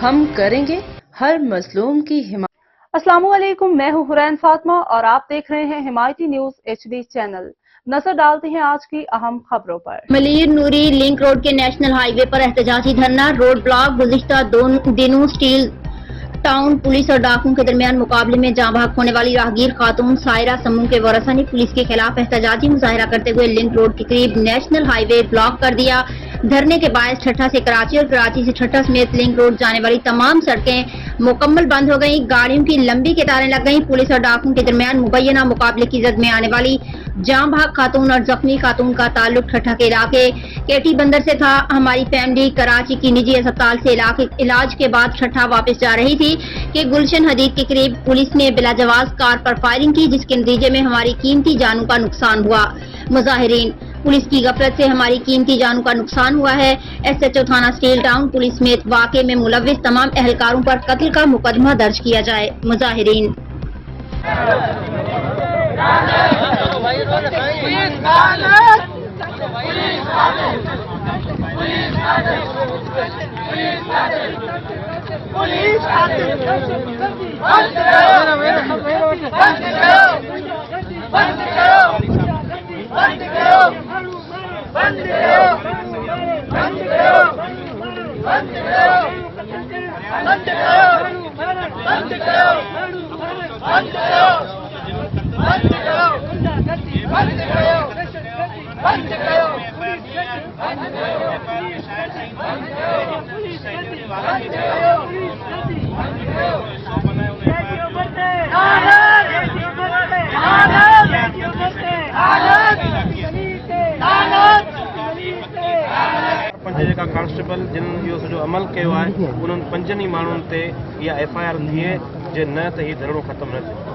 हम करेंगे हर मजलूम की हिमायत। अस्सलामुअलैकुम, मैं हूं हुरैन फातिमा और आप देख रहे हैं हिमायती न्यूज HD चैनल। नजर डालते हैं आज की अहम खबरों पर। मलिर नूरी लिंक रोड के नेशनल हाईवे पर एहतजाजी धरना, रोड ब्लॉक। गुज़िश्ता 2 दिनों स्टील टाउन पुलिस और डाकुओं के दरमियान मुकाबले में जहां भाग होने वाली राहगीर खातून सायरा समूह के वरसा ने पुलिस के खिलाफ एहतजाजी मुजाहरा करते हुए लिंक रोड के करीब नेशनल हाईवे ब्लॉक कर दिया। धरने के बायस ठट्ठा से कराची और कराची से ठट्ठा समेत लिंक रोड जाने वाली तमाम सड़कें मुकम्मल बंद हो गयी। गाड़ियों की लंबी कतारें लग गयी। पुलिस और डाकुओं के दरमियान मुबैना मुकाबले की जद में आने वाली जाम भाग खातून और जख्मी खातून का ताल्लुक ठट्ठा के इलाके केटी बंदर से था। हमारी फैमिली कराची की निजी अस्पताल से इलाज के बाद ठट्ठा वापस जा रही थी कि गुलशन हदीद के करीब पुलिस ने बिलाजवाज कार पर फायरिंग की, जिसके नतीजे में हमारी कीमती जानों का नुकसान हुआ। मुजाहिरीन, पुलिस की गफलत से हमारी कीमती जानों का नुकसान हुआ है। SHO थाना स्टील टाउन पुलिस समेत वाक़े में मुलव्विस तमाम एहलकारों पर कत्ल का मुकदमा दर्ज किया जाए। मुजाहिरीन जेका कांस्टेबल जिन इहो सॼो अमल कयो आहे उन्हनि 5 ई माण्हुनि ते इहा FIR थिए जे न त हीउ धरणो ख़तमु न थिए।